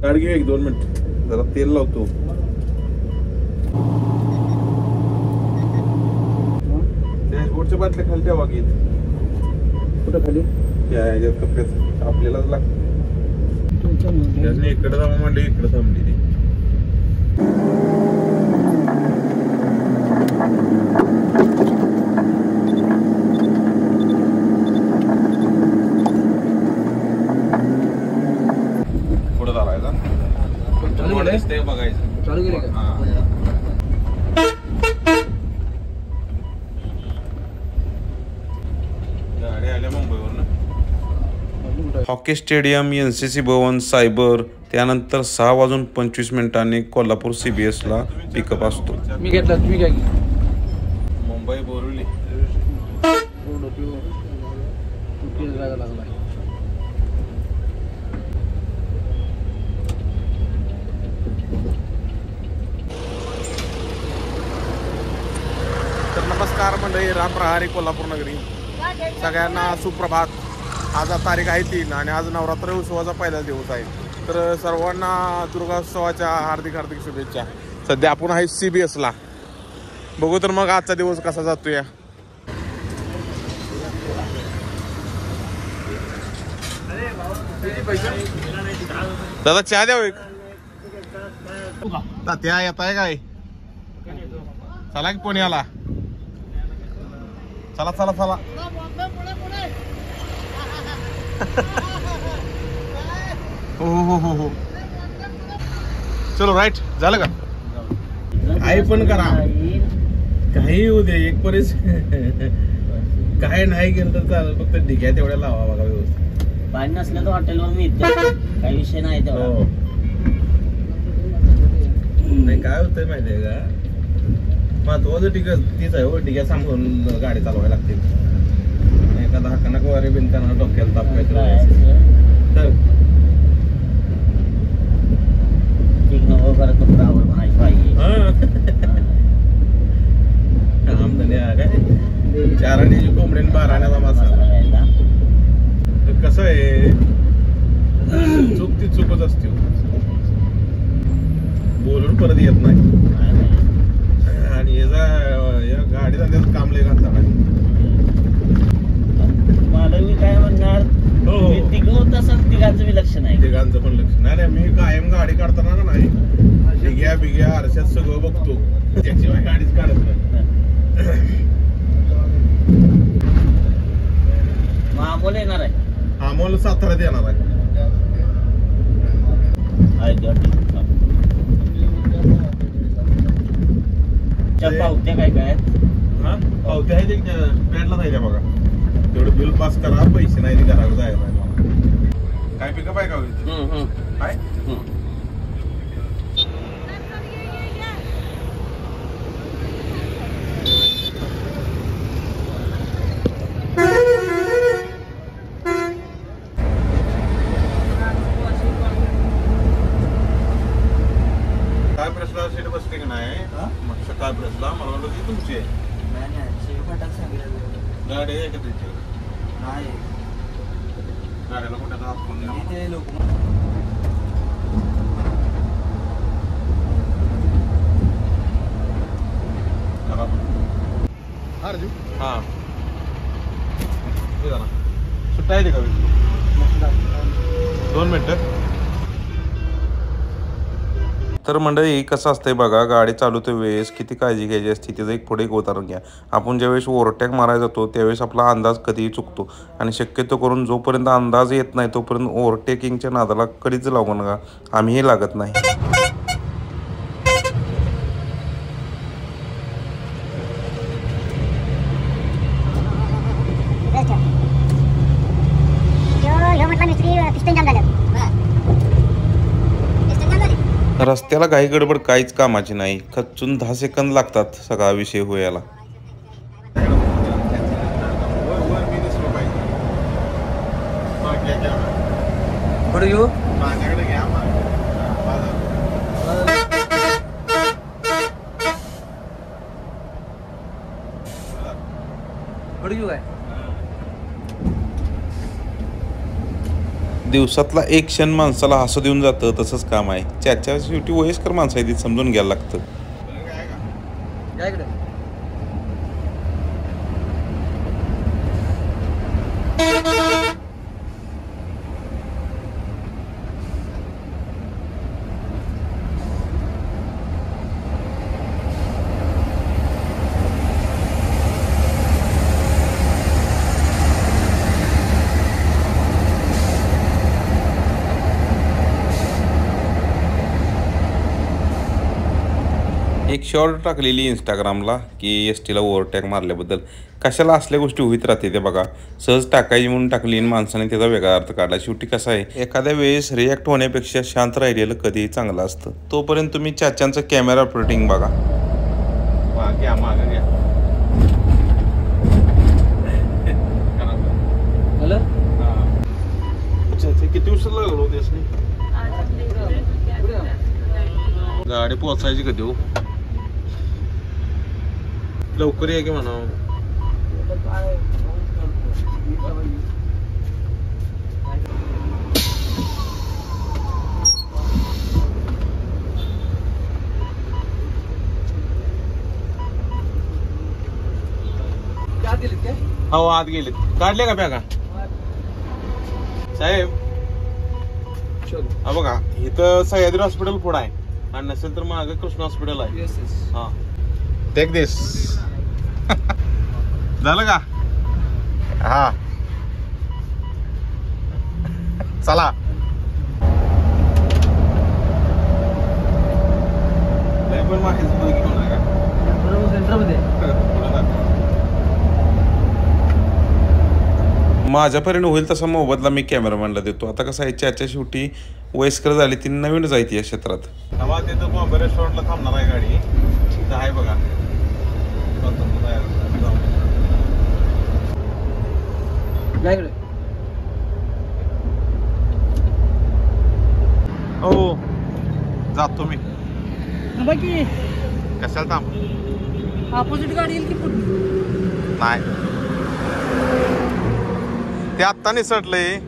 गाडी घे 1-2 मिनिट जरा तेल लावतो. डॅशबोर्डच्या बाटल्या खाली ठेवा घेत. कुठं खाली? त्या कप्प्यात आपल्यालाच लागतं. त्याने इकडे थांबा म्हणले इकडे थांबली ती. पुढे चालायचा ते बघायचं. चालू केलं का? गाडी आल्या मुंबईवरनं. हॉकी स्टेडियम, NCC भवन, सायबर, त्यानंतर 6:25 कोल्हापूर CBS ला पिकअप असतो. मी घेतला, तुम्ही काय? मुंबई बोरिवली. तर नमस्कार मंडळी, राम प्रहारी कोल्हापूर नगरी. सगळ्यांना सुप्रभात. आज तारीख आहे 3 आणि आज नवरात्र उत्सवाचा पहिला दिवस आहे. तर सर्वांना दुर्गोत्सवाच्या हार्दिक हार्दिक शुभेच्छा. सध्या आपण आहे CBS ला. बघू तर मग आजचा दिवस कसा जातोय. दादा चहा द्याव एक. त्या येत आहे काय? चला की पुण्याला. चला चला चला. हो हो हो हो. चलो राईट. झालं का? काही पण करा, काही होऊ दे. एक परीस काय नाही केलं तर चालेल, फक्त ढिग्या तेवढ्या लावा बघा व्यवस्थित. पाणी नसलं तर हॉटेलवर मी काही विषय नाही तेवढा. नाही काय होतंय माहितीये का, महत्वाचं ढिगा तीच आहे हो. ढिग्या सांभाळून गाडी चालवायला लागते. एखादा हाकाना वारे बिनकाना डोक्याला ताप काय तर ठीक नको करत आवड म्हणायची पाहिजे. आमदानी काय 4 आण्याची कोंबडी 12 आण्याचा मासा. कसं आहे, चूक ती चूकच असते. बोलून परत येत नाही. आणि या गाडी धंद्यात काम लय घालतात. मला मी काय म्हणणार, तिघं तसं तिघांचं मी लक्ष नाही. तिघांचं पण लक्ष नाही. मी कायम गाडी काढताना का नाही ढिग्या बिग्या आरशात सगळं बघतो. त्याशिवाय गाडीच काढत नाही. अमोल येणार आहे. अमोल साताऱ्यात येणार आहे. पावत्या काय काय? हा पावत्या आहेत पॅडला जायच्या बघा. तेवढं बिल पास करा, पैसे नाही ते घराला जायला. काय पिकअप आहे का काय? काय प्रश्न सीट बसते की नाही? मग सकाळ प्रश्न मला वाटलं की तुमची आहे. गाडी आहे का तुमची? नाही, गाड्याला कुठे हा सुट्टा आहे का 2 मिनिटं. तर मंडळी कसं असतंय बघा, गाडी चालवते वेळेस किती काळजी घ्यायची असते त्याचं एक पुढे एक उदाहरण घ्या. आपण ज्यावेळेस ओव्हरटेक मारायला जातो त्यावेळेस आपला अंदाज कधीही चुकतो. आणि शक्यतो करून जोपर्यंत अंदाज येत नाही तोपर्यंत ओव्हरटेकिंगच्या नादाला कधीच लागू नका. आम्हीही लागत नाही. रस्त्याला काही गडबड काहीच कामाची नाही. खचून 10 सेकंद लागतात सगळा विषय व्हायला. पुढे घेऊ. पुढे घेऊ काय? दिवसातला एक क्षण माणसाला हसू देऊन जातं तसंच काम आहे. चाच्या शेवटी वयस्कर माणसं आहे ती समजून घ्यायला लागतं. या इकडे. एक शॉर्ट टाकलेली इंस्टाग्रामला की एस-टीला ओव्हरटॅक मारल्याबद्दल कशाला असल्या गोष्टी होत राहते ते बघा. सहज टाकायची म्हणून टाकली आणि माणसाने त्याचा वेगळा अर्थ काढला. शेवटी कसं आहे, एखाद्या वेळेस रिॲक्ट होण्यापेक्षा शांत राहिलेलं कधीही चांगलं असतं. तोपर्यंत तुम्ही चाच्यांचं कॅमेरा ऑपरेटिंग बघा. घ्या मागं घ्या. झालं? किती उशीर लागलो होते गाडी पोचायची कधी हो? लवकर या की म्हणा. हो आत गेलेत. काढले का बॅगा साहेब? हा बघा इथं सह्याद्री हॉस्पिटल पुढं आहे आणि नसेल तर मागे कृष्ण हॉस्पिटल आहे. हा टेक दिस. झालं का? हा चला. माझ्यापर्यंत होईल तसा मोबदला मी कॅमेरामॅनला देतो. आता कसं आहे, चाच्या शेवटी वयस्कर झाली ती नवीनच आहे ती या क्षेत्रात. तेव्हा तिथं बॉम्बे रेस्टॉरंटला थांबणार आहे गाडी. तिथं आहे बघा. या इकडे. हो जातो मी. बाकी कशाला थांब? ऑपोजिट गाडी येईल की पुढे? नाही ते आत्ता निसटलंय.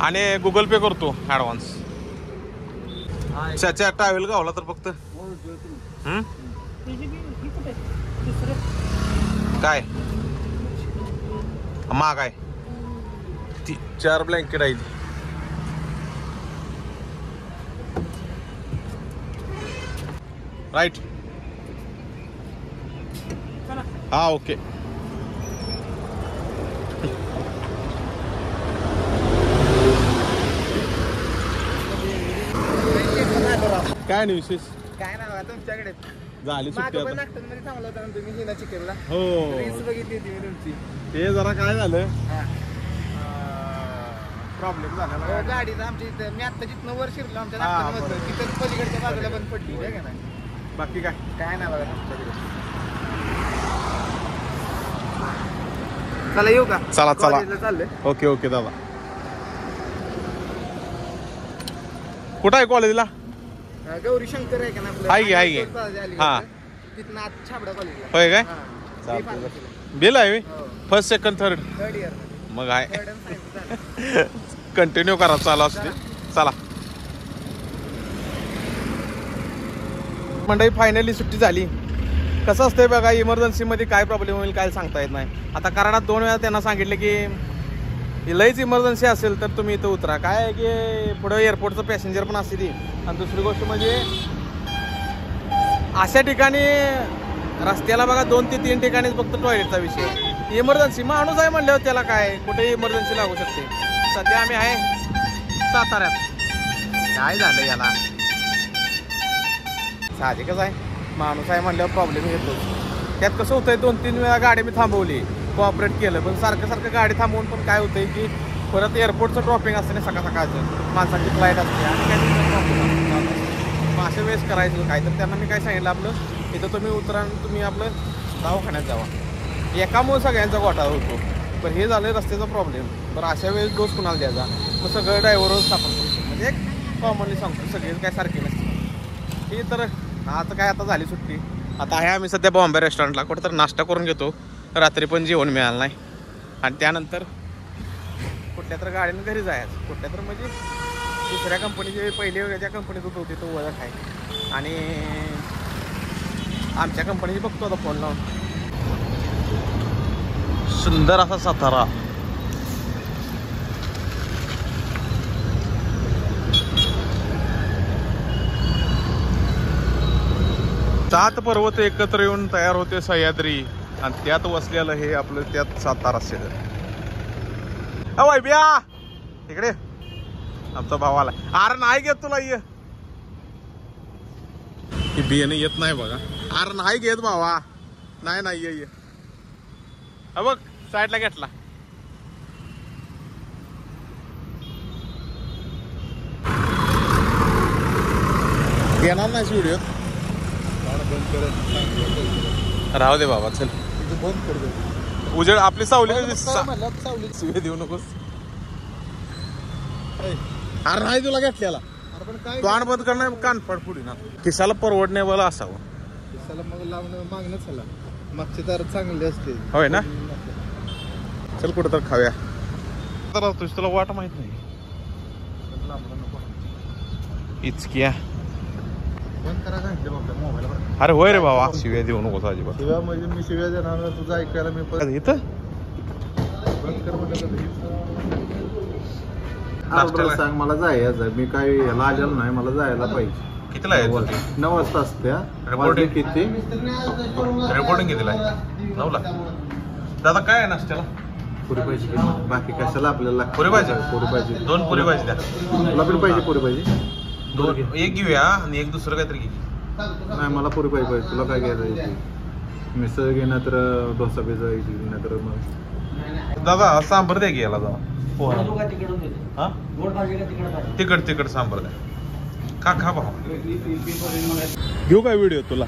आणि गुगल पे करतो ऍडव्हान्स. चाचा ट्रॅव्हल गावला तर फक्त काय माग आहे ती 4 ब्लँकेट आहे. राईट. हा ओके. काय नाही विशेष? काय ना बघा तुमच्याकडे झाली सुट्टी आता. नागपूरमध्ये थांबला होता ना तुम्ही हिना चिकनला. हो रील्स बघितली होती मी तुमची. ते जरा काय झालं, हा. प्रॉब्लेम झाला हो, ना. गाडीचं आमच्या इथं मी आता जिथनं वर शिरलो आमच्या हा, नागपूरमधलं बरोबर. तिथं पलीकडच्या बाजूला बंद पडली आहे का नाही. बाकी काय? काय नाही बघा तुमच्याकडे. चला येऊ का? चला चला. कॉलेजला चाललंय. ओके ओके दादा. कुठं आहे कॉलेजला? गौरी शंकर आहे का ना आपलं? आहे की, आहे की. हा. तिथनं आत छाबडा कॉलेजला. होय काय? चालतंय. बिल आहे हो. First second third third year. मग आहे. थर्ड आणि सायन्स झालं. कंटिन्यू करा. चालू असते. चला मंडळी, फायनली सुट्टी झाली. कसं असतंय बघा, इमर्जन्सीमध्ये काय प्रॉब्लेम होईल काय सांगता येत नाही. आता कराडात 2 वेळा त्यांना सांगितलं की लईच इमर्जन्सी असेल तर तुम्ही इथं उतरा. काय आहे की पुढं एअरपोर्टचं पॅसेंजर पण असते ती. आणि दुसरी गोष्ट म्हणजे अशा ठिकाणी रस्त्याला बघा 2 ते 3 ठिकाणीच फक्त टॉयलेटचा विषय. इमर्जन्सी माणूस आहे म्हणल्यावर त्याला काय कुठेही इमर्जन्सी लागू शकते. सध्या आम्ही आहे साताऱ्यात. काय झालं याला? साहजिकच आहे, माणूस आहे म्हणल्यावर प्रॉब्लेम येतो. त्यात कसं होतंय, 2-3 वेळा गाडी मी थांबवली, कोऑपरेट केलं, पण सारखं सारखं गाडी थांबवून पण काय होतंय की परत एअरपोर्टचं ड्रॉपिंग असते ना सकाळ सकाळचं, माणसांची फ्लाईट असते आणि काय मग अशा वेळेस करायचं काय. तर त्यांना मी काय सांगितलं, आपलं इथं तुम्ही उतरा आणि तुम्ही आपलं दवाखान्यात जावा. एकामुळे सगळ्यांचा घोटाळा होतो. पण हे झालं रस्त्याचा प्रॉब्लेम. तर अशा वेळेस दोष कुणाला द्यायचा? मग सगळं ड्रायव्हरच स्थापन करतो. म्हणजे एक कॉमनली सांगतो, सगळे काय सारखे नसते. हे तर आता काय, आता झाली सुट्टी. आता आहे आम्ही सध्या बॉम्बे रेस्टॉरंटला. कुठं तर नाश्ता करून घेतो, रात्री पण जेवण मिळालं नाही. आणि त्यानंतर कुठल्या तर गाडीनं घरी जायचं. कुठल्या तर म्हणजे दुसऱ्या कंपनीचे पहिले ज्या कंपनीत होते तो ओळख आहे आणि आमच्या कंपनीची बघतो आता फोन लावून. सुंदर असा सातारा. सात पर्वत एकत्र येऊन तयार होते सह्याद्री आणि त्यात वसलेलं हे आपलं त्यात सातारा शहर. अय बिया इकडे आमचा भाव आला. अरे नाही घेत तुला ये बियाणे येत नाही बघा. अरे नाही घेत भावा. नाही ये बघ साईडला घेतला. घेणार नाही व्हिडिओ. राहू दे बाबा चल. उजेड आपली सावली शिवे देऊ नकोस. अरे नाही तुला घेतलेला. तोंड बंद करणं कानफड पुढे ना. किसाला परवडण्यावाला असावं. मग लावणं मागणं चला मागचे तर चांगले असते. होय ना. चल कुठं तर खाव्या. तुला वाट माहित नाही इचक्या. बंद करा सांगितलं बाबा मोबाईल. अरे होय रे बाबा शिव्या देऊ नकोस अजिबात. शिव्या म्हणजे मी शिव्या देणार तुझं ऐकायला मी इथं बंद कर म्हटलं. सांग मला जायचं. मी काय याला आलेलो नाही. मला जायला पाहिजे. कितीला आहे 9 वाजता असत्या. रिपोर्टिंग किती रिपोर्टिंग कितीला आहे? 9ला. दादा काय आहे नाश्त्याला? पुरी पाहिजे. बाकी कशाला आपल्याला पुरी पाहिजे. पुरी पाहिजे. 2 पुरी पाहिजे द्या. तुला पण पाहिजे पुरी पाहिजे. 2 एक घेऊया आणि एक दुसरं काहीतरी घे. नाही मला पुरी पाहिजे. तुला काय घ्यायचं? मिसळ घे ना तर डोसा पिझ्झा नाही तर मग दादा सांबर द्या घ्यायला जावा. हा तिकड सांबर द्या. खा भाऊ. घेऊ काय व्हिडिओ तुला?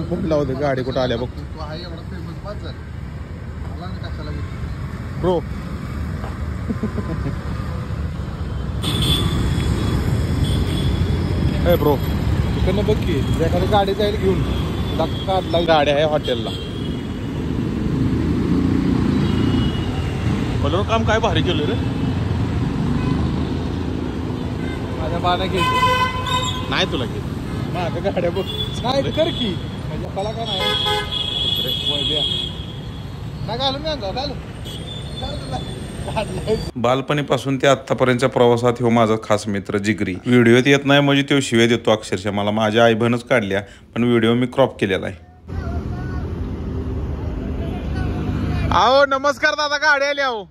फोन लावू दे. गाडी कुठं आल्या बघ ब्रो. ए ब्रो इकडनं बघ की एखादी गाडी जाईल घेऊन. काढला गाडी आहे हॉटेलला. बोलून काम काय भारी केलं रे. माझ्या बाणा घ्यायचं नाही तुला घे. माझ्या गाड्या बघ नाही कर की म्हणजे मला का नाही घालून बालपणीपासून ते आतापर्यंतच्या प्रवासात हो माझा खास मित्र जिगरी. व्हिडिओत येत नाही म्हणजे तो शिव्या देतो अक्षरशः. मला माझ्या आईबनच काढल्या पण व्हिडिओ मी क्रॉप केलेला आहे. आओ नमस्कार दादा. गाडी आली. आहो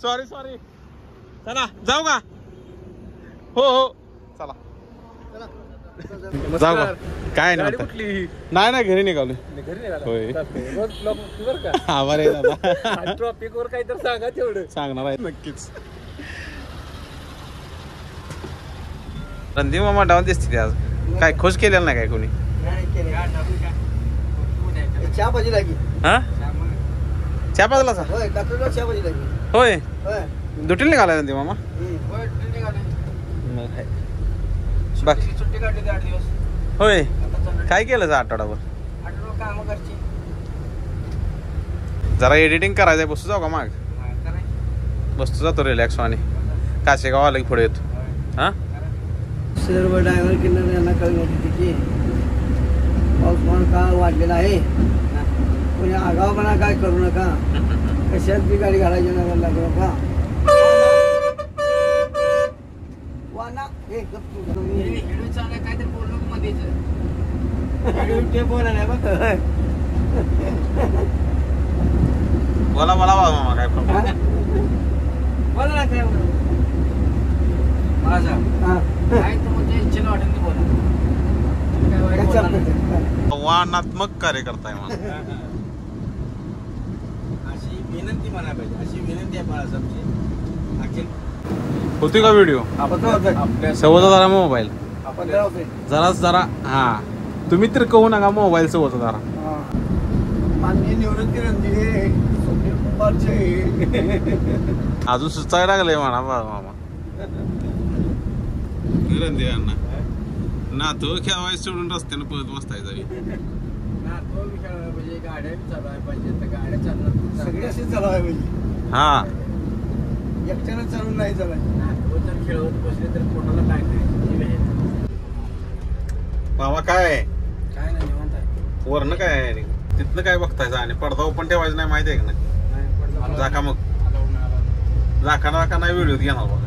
सॉरी चला जाऊ का? हो चला जाऊ का? काय नाही नाही घरी निघालो. होय आभार आहे दादा. ट्रॉपिक वर काहीतरी सांगा तेवढं. सांगणार आहे नक्कीच. रणदीप मामा डाऊन दिसते ते आज. काय खुश केलेलं नाही काय कोणी? चहा भाजी लागी. हा चहा पाजला होय काकडीला चहा भाजी लागी. होय होय दुटीला निघाला रणदीप मामा. बाकी सुट्टी काढली 8 दिवस. होय काय केलं आठवडाभर? काम करची जरा एडिटिंग करायचंय. बसतो जाऊ का माग? बसतो जातो रिलॅक्स आणि काशेगाव आलं की पुढे येतो. हा सर्व ड्रायव्हर किंवा यांना कळली होती की पाऊसमान का वाढलेला आहे. कोणी आगावपणा काय करू नका. कशात बी गाडी घालायची नाही लागू नका. काहीतरी बोललो मध्येच ते बोला नाही बघ. बोला मामा काय प्रॉब्लेम? बोला ना काय माझा काय तर म्हणजे इच्छेला वाटेल की बोला. आव्हानात्मक कार्य करताय मला. अशी विनंती म्हणा पाहिजे. अशी विनंती आहे बाळासाहेबची. अखिल होती का व्हिडिओ? सवता जरा मोबाईल आपण जरा हा तुम्ही तर कहू नका मोबाईल सवता जरा. माननीय निवृत्ती रणदिवे अजून सुचायला लागलंय म्हणा मामा. रणदिव्यांना नातू खेळायला सोडून रस्त्यानं पळत बसताय. गाड्या चालवायला पाहिजे तर गाड्या चालणार सगळी अशीच चालवायला पाहिजे. हा एकट्यानं चालून नाही चालायचं. जर खेळवत बसले तर कोणाला काय करायचं. मामा काय काय नाही निवांत आहे. वरनं काय आहे तिथनं काय बघतायचं आणि पडदा ओपन ठेवायचं नाही माहिती आहे का नाही. जाका मग जाका नाही व्हिडिओ घेणार बघा.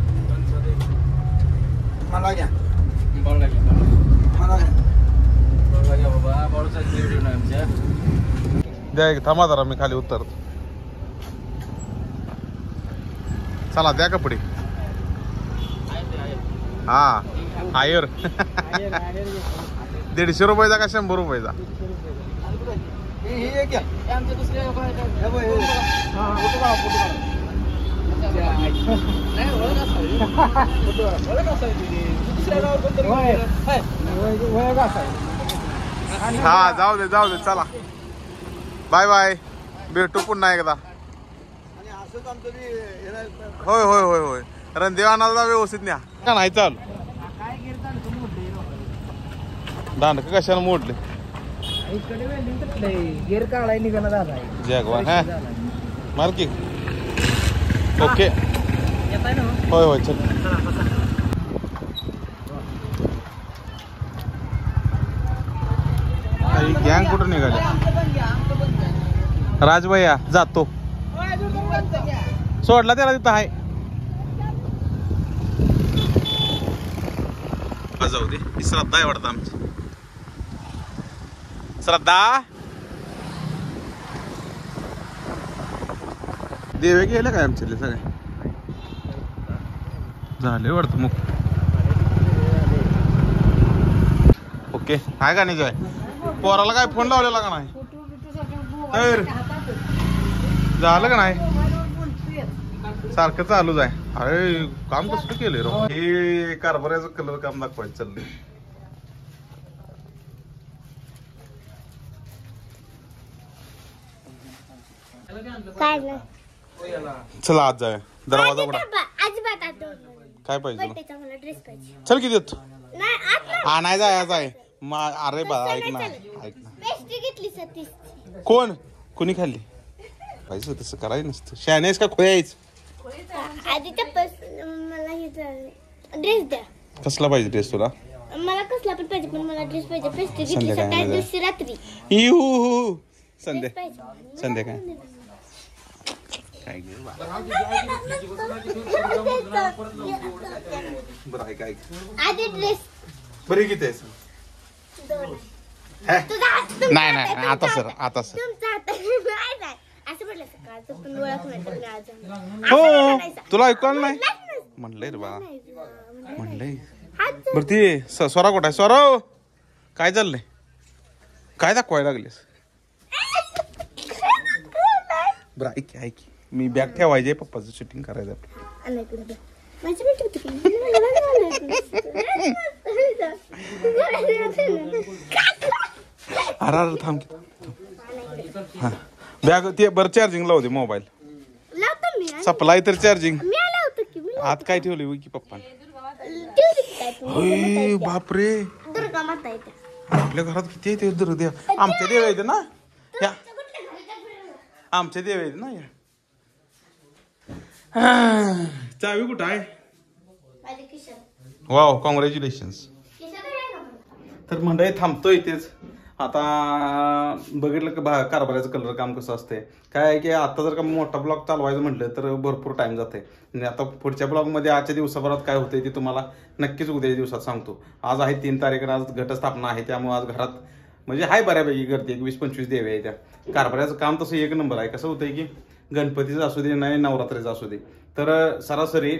मला घ्या बॉल लागेल मला घ्या बाबा बॉलचा व्हिडिओ नाही आमच्या. द्या एक थांबा जरा मी खाली उतरतो. चला द्या कपडे. हा आयर 150 रुपयाचा का 100 रुपयाचा. हे घ्या आमच्या दुसऱ्या हे बघ, हे. हा जाऊ दे चला बाय बाय. भेटू पुन्हा एकदा. आणि असंच आमचं बी हे नाही. होय रणदेव आणायला व्यवस्थित न्या का नाही. चाल दांडक कशाला मोडले गेअर काढाय निघाला झाला जगवा. हा मार्की ओके होय चल. गँग कुठं निघाले. राजभैया जातो सोडला त्याला तिथं आहे. जाऊ दे. ही श्रद्धा आहे वाटतं आमची. श्रद्धा देवे गेले काय आमचे सगळे झाले वाटतं मग. ओके आहे का नाही जॉय. पोराला काय फोन लावलेला का नाही. झालं का नाही सारखं चालूच आहे. अरे काम कसं केलंय रो. हे कारभाराचं कलर काम दाखवायचं चाललंय. चला आज जाऊया. दरवाजा उघडा. काय पाहिजे तुला. चल किती देतो. नाही जायचं आहे. अरे बा ऐक ना कोण कोणी खाल्ली पाहिजे तसं करायचं नसतं. शहाणेस का खोयायच. ड्रेस द्या. कसला पाहिजे ड्रेस तुला. मला कसला पण पाहिजे पण मला ड्रेस पाहिजे. पेस्ट्री घेतली संध्याकाळी सकाळी दिवशी रात्री. संध्याकाळी बरं ऐक आधी ड्रेस बरी किती आहे. नाही आता सर तुमचा हात नाही असं म्हटलं सकाळचं पण ओळख नाही. हो तुला ऐकून नाही म्हणलंय रे बा म्हणलंय. बरं ती स्वरा कुठं आहे. स्वरा काय चाललंय. काय दाखवायला लागलेस. बरं ऐक मी बॅग ठेवायचे पप्पाचं शूटिंग करायचं. अरे थांब हा बॅग ते बरं चार्जिंग लावू दे. मोबाईल सप्लाय तर चार्जिंग आत काय ठेवले की पप्पा. बापरे दुर्गा माता येते. आपल्या घरात किती येते देव. आमच्या देव येते ना या. आमच्या देव येते ना या. चावी कुठं आहे. Wow congratulations. तर मंडळी थांबतो इथेच. आता बघितलं का कारभाराचं कलर काम कसं असते. काय आहे की आता जर का मोठा ब्लॉग चालवायचं म्हटलं तर भरपूर टाइम जाते. आणि आता पुढच्या ब्लॉगमध्ये आजच्या दिवसाभरात काय होतंय ते तुम्हाला नक्कीच उद्याच्या दिवसात सांगतो. आज आहे 3 तारीख. आज घटस्थापना आहे त्यामुळे आज घरात म्हणजे आहे बऱ्यापैकी गर्दी. 20-25 देवे आहे त्या. कारभाराचं काम तसं एक नंबर आहे. कसं होतंय की गणपतीचं असू दे नाही नवरात्रीचं असू दे तर सरासरी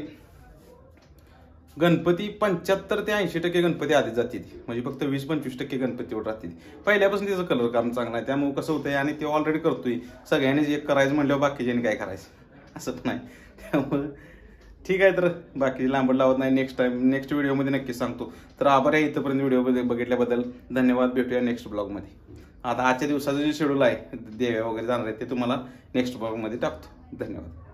गणपती 75 ते 80% गणपती आधीच जातील. म्हणजे फक्त 20-25% गणपतीवर राहतील. पहिल्यापासून त्याचं कलर काम चांगलं आहे त्यामुळे कसं होतंय आणि ते ऑलरेडी करतोय. सगळ्यांनीच एक करायचं म्हटल्यावर बाकीच्यांनी काय करायचं असं पण नाही. त्यामुळे ठीक आहे तर बाकी लांबड लावत नाही. नेक्स्ट व्हिडिओमध्ये नक्कीच सांगतो. तर आभार आहे इथंपर्यंत व्हिडिओ बघितल्याबद्दल. धन्यवाद. भेटूया नेक्स्ट ब्लॉगमध्ये. आता आजच्या दिवसाचं जे शेड्यूल आहे देव्या वगैरे जाणार आहे ते तुम्हाला नेक्स्ट ब्लॉगमध्ये टाकतो. धन्यवाद.